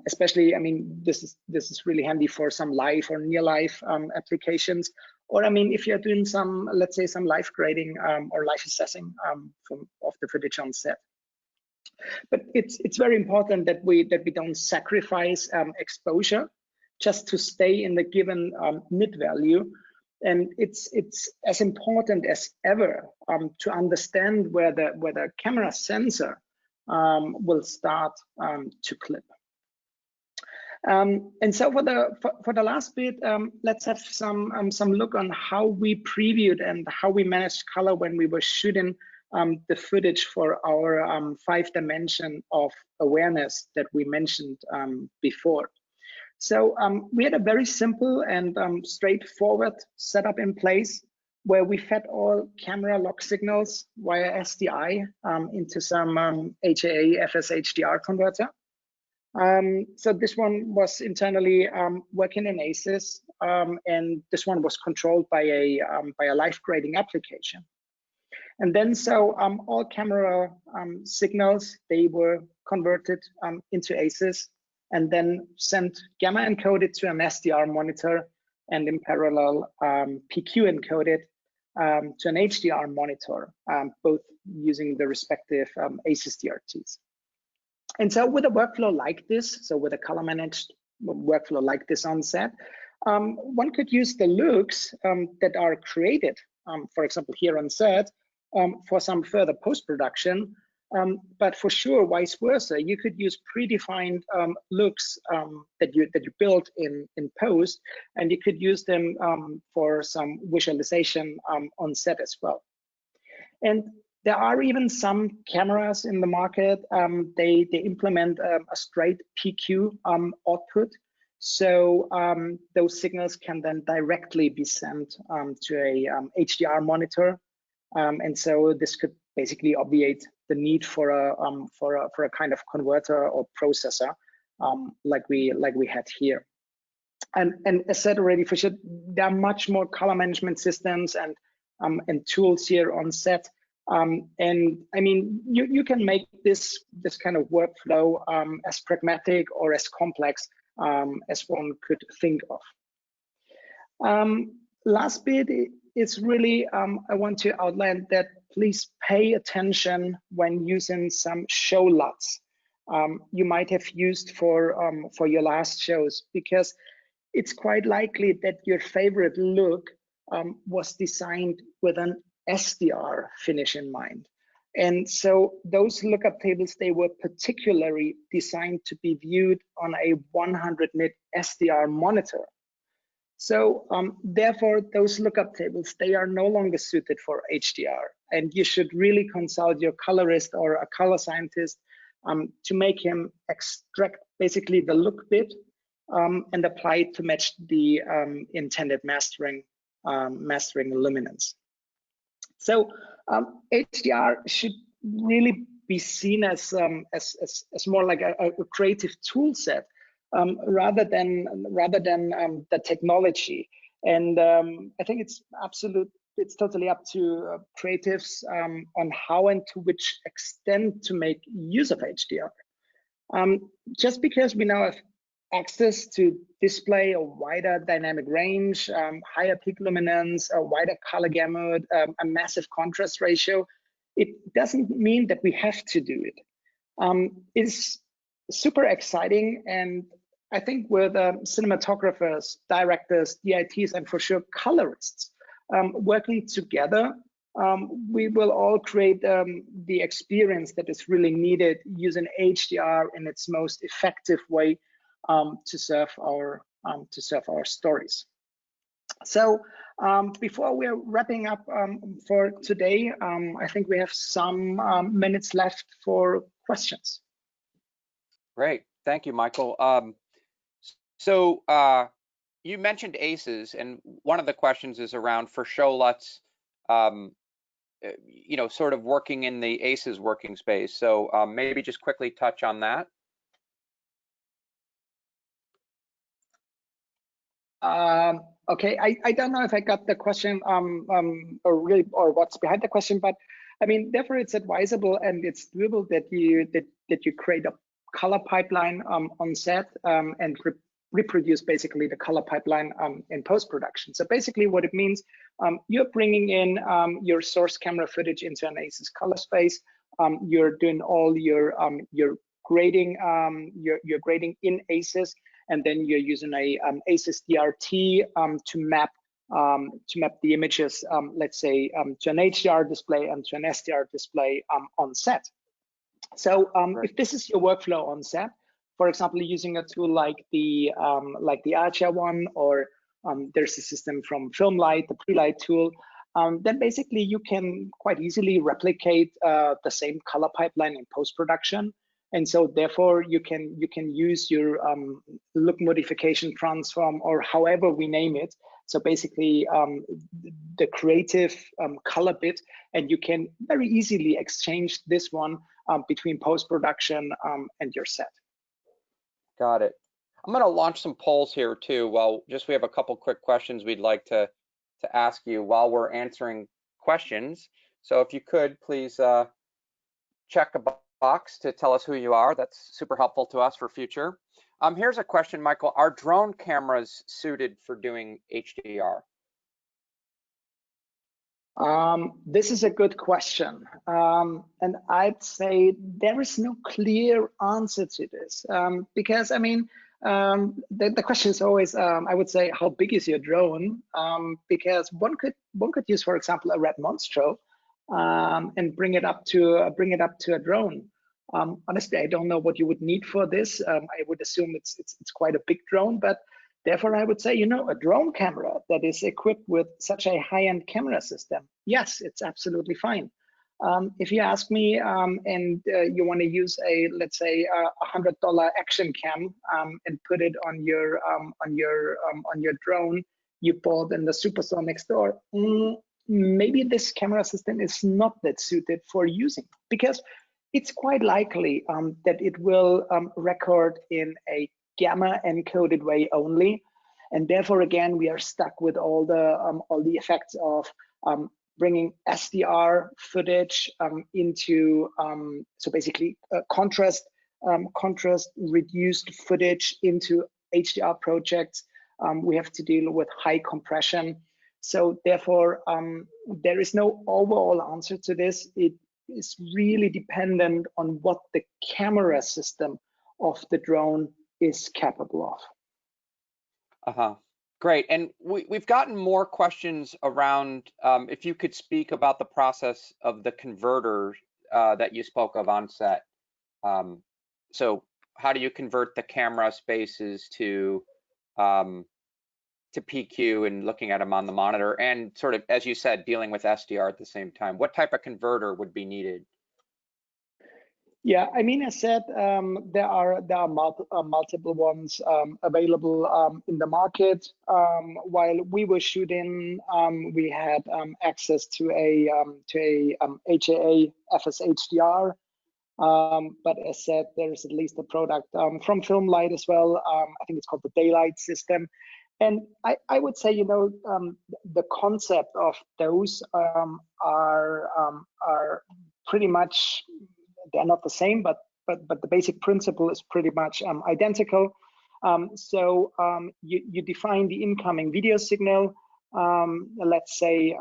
Especially, I mean, this is really handy for some live or near live applications. Or, I mean, if you're doing some, let's say, some live grading or live assessing of the footage on set. But it's very important that we don't sacrifice exposure just to stay in the given nit value. And it's as important as ever to understand where the camera sensor will start to clip. And so for the last bit, let's have some look on how we previewed and how we managed color when we were shooting the footage for our 5-dimension of awareness that we mentioned before. So we had a very simple and straightforward setup in place where we fed all camera log signals via SDI into some HAA FS HDR converter. So this one was internally working in ACES, and this one was controlled by a live grading application. And then so all camera signals, they were converted into ACES and then sent gamma encoded to an SDR monitor, and in parallel PQ encoded to an HDR monitor, both using the respective ACES DRTs. And so with a workflow like this, so with a color managed workflow like this on set, one could use the looks that are created, for example, here on set, for some further post-production, but for sure, vice versa, you could use predefined looks that you built in post, and you could use them for some visualization on set as well. And there are even some cameras in the market, they implement a straight PQ output. So those signals can then directly be sent to a HDR monitor, and so this could basically obviate the need for a kind of converter or processor like we had here. And as said already, for sure, there are much more color management systems and tools here on set. And I mean, you can make this kind of workflow as pragmatic or as complex as one could think of. Last bit is really, I want to outline that please pay attention when using some show LUTs you might have used for your last shows, because it's quite likely that your favorite look was designed with an SDR finish in mind. And so those lookup tables, they were particularly designed to be viewed on a 100 nit SDR monitor. So therefore, those lookup tables, they are no longer suited for HDR. And you should really consult your colorist or a color scientist to make him extract basically the look bit and apply it to match the intended mastering luminance. So HDR should really be seen as more like a creative tool set rather than the technology. And I think it's totally up to creatives on how and to which extent to make use of HDR. Just because we now have access to display a wider dynamic range, higher peak luminance, a wider color gamut, a massive contrast ratio, it doesn't mean that we have to do it. It's super exciting, and I think with cinematographers, directors, DITs, and for sure colorists working together, we will all create the experience that is really needed using HDR in its most effective way to serve our stories. So before we're wrapping up for today, I think we have some minutes left for questions. Great, thank you, Michael. So you mentioned ACEs, and one of the questions is around for show LUTs, you know, sort of working in the ACEs working space. So maybe just quickly touch on that. Okay, I don't know if I got the question or what's behind the question, but I mean, therefore it's advisable and it's doable that you create a color pipeline on set and reproduce basically the color pipeline in post-production. So basically what it means, you're bringing in your source camera footage into an ACES color space. You're doing all your grading, you're grading in ACES, and then you're using a ACES DRT to map the images, let's say, to an HDR display and to an SDR display on set. So if this is your workflow on set, for example, using a tool like the Archer one, or there's a system from Filmlight, the Prelight tool, then basically you can quite easily replicate the same color pipeline in post-production. And so therefore you can use your look modification transform, or however we name it. So basically the creative color bit, and you can very easily exchange this one between post-production and your set. Got it. I'm going to launch some polls here too. Well, just we have a couple quick questions we'd like to ask you while we're answering questions. So if you could please check a box to tell us who you are. That's super helpful to us for future. Here's a question, Michael. Are drone cameras suited for doing HDR? This is a good question. And I'd say there is no clear answer to this because, I mean, the question is always, I would say, how big is your drone? Because one could use, for example, a red Monstro and bring it up to a drone. Honestly, I don't know what you would need for this. I would assume it's quite a big drone, but therefore I would say, you know, a drone camera that is equipped with such a high-end camera system, yes, it's absolutely fine. If you ask me, and you want to use a, let's say, $100 action cam and put it on your drone you bought in the superstore next door, maybe this camera system is not that suited for using, because it's quite likely that it will record in a gamma encoded way only, and therefore again we are stuck with all the effects of bringing SDR footage into so basically contrast reduced footage into HDR projects. We have to deal with high compression. So therefore, there is no overall answer to this. It is really dependent on what the camera system of the drone is capable of. Great. And we've gotten more questions around if you could speak about the process of the converter that you spoke of on set. So how do you convert the camera spaces to PQ and looking at them on the monitor, and sort of, as you said, dealing with SDR at the same time? What type of converter would be needed? Yeah, I mean, as said, there are multiple ones available in the market. While we were shooting, we had access to a HAA FS HDR. But as said, there is at least a product from Filmlight as well. I think it's called the Daylight system. And I would say, you know, the concept of those are pretty much, they're not the same, but the basic principle is pretty much identical. So you define the incoming video signal. Let's say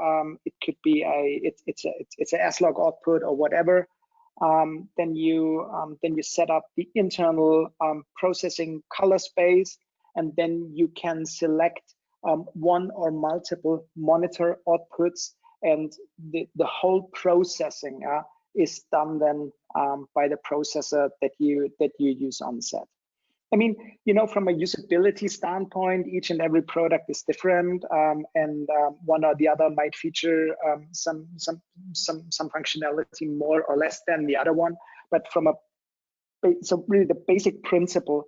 it could be it's an S-log output or whatever. Then you set up the internal processing color space, and then you can select one or multiple monitor outputs, and the whole processing is done then by the processor that you use on set. I mean, you know, from a usability standpoint, each and every product is different, and one or the other might feature some functionality more or less than the other one. But so really the basic principle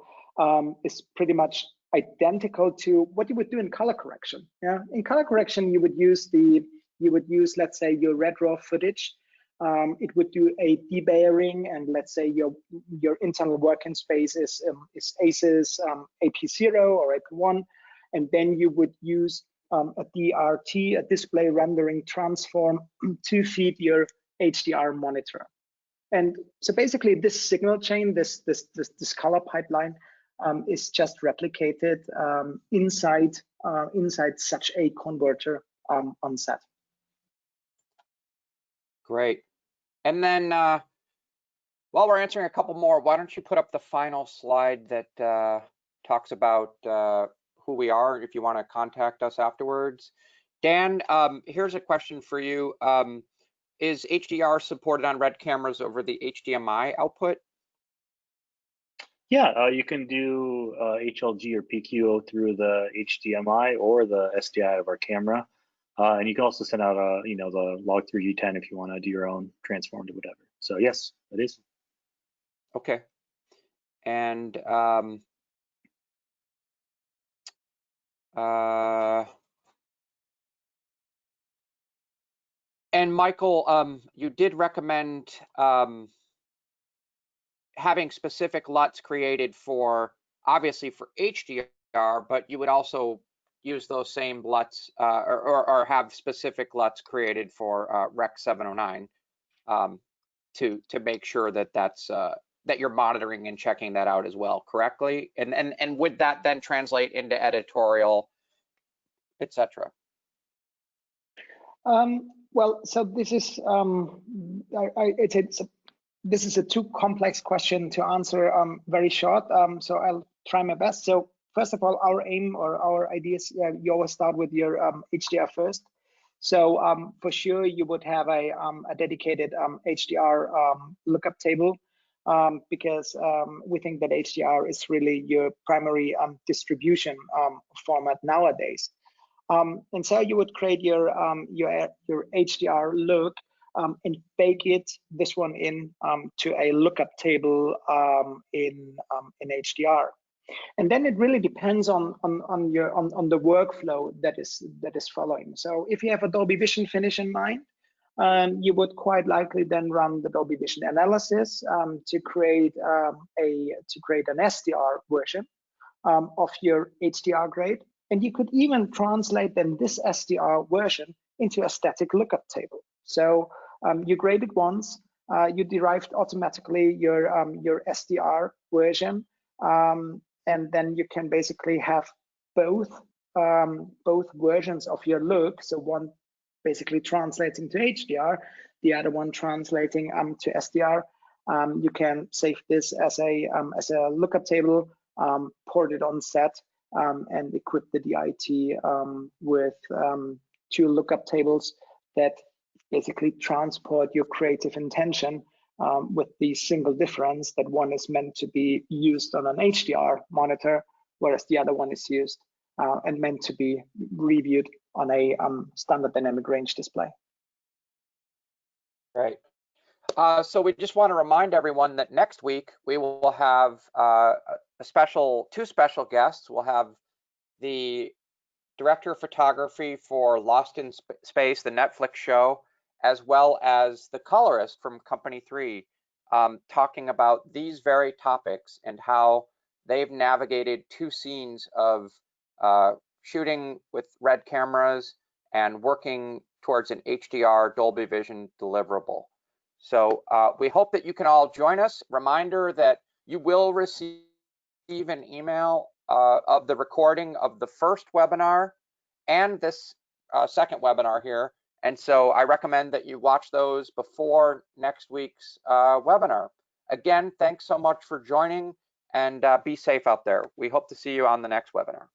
is pretty much identical to what you would do in color correction. Yeah, in color correction, you would use let's say your red raw footage. It would do a debayering, and let's say your internal working space is ACES AP0 or AP1, and then you would use a DRT, a display rendering transform, to feed your HDR monitor. And so basically, this signal chain, this color pipeline, is just replicated inside such a converter on set. Great. And then while we're answering a couple more, why don't you put up the final slide that talks about who we are, if you want to contact us afterwards. Dan, here's a question for you. Is HDR supported on RED cameras over the HDMI output? Yeah, you can do HLG or PQO through the HDMI or the SDI of our camera. And you can also send out the log 3G10 if you want to do your own transformed or whatever. So yes, it is. Okay. And Michael, you did recommend having specific LUTs created for, obviously for HDR, but you would also use those same LUTs or have specific LUTs created for Rec 709 to make sure that that you're monitoring and checking that out as well correctly, and would that then translate into editorial, etc.? Well, so this is this is a too complex question to answer very short. So I'll try my best. So first of all, our aim or our idea is you always start with your HDR first. So for sure, you would have a dedicated HDR lookup table because we think that HDR is really your primary distribution format nowadays. And so you would create your HDR look and bake this one in to a lookup table in HDR. And then it really depends on the workflow that is following. So if you have a Dolby Vision finish in mind, you would quite likely then run the Dolby Vision analysis to create an SDR version of your HDR grade. And you could even translate then this SDR version into a static lookup table. So you grade it once, you derived automatically your SDR version, and then you can basically have both versions of your look. So one basically translating to HDR, the other one translating to SDR. You can save this as a lookup table, port it on set, and equip the DIT with 2 lookup tables that basically transport your creative intention with the single difference that one is meant to be used on an HDR monitor, whereas the other one is used and meant to be reviewed on a standard dynamic range display. Right. So we just want to remind everyone that next week we will have two special guests. We'll have the director of photography for Lost in Space, the Netflix show, as well as the colorist from Company 3, talking about these very topics and how they've navigated 2 scenes of shooting with RED cameras and working towards an HDR Dolby Vision deliverable. So we hope that you can all join us. Reminder that you will receive an email of the recording of the first webinar and this second webinar here. And so I recommend that you watch those before next week's webinar. Again, thanks so much for joining, and be safe out there. We hope to see you on the next webinar.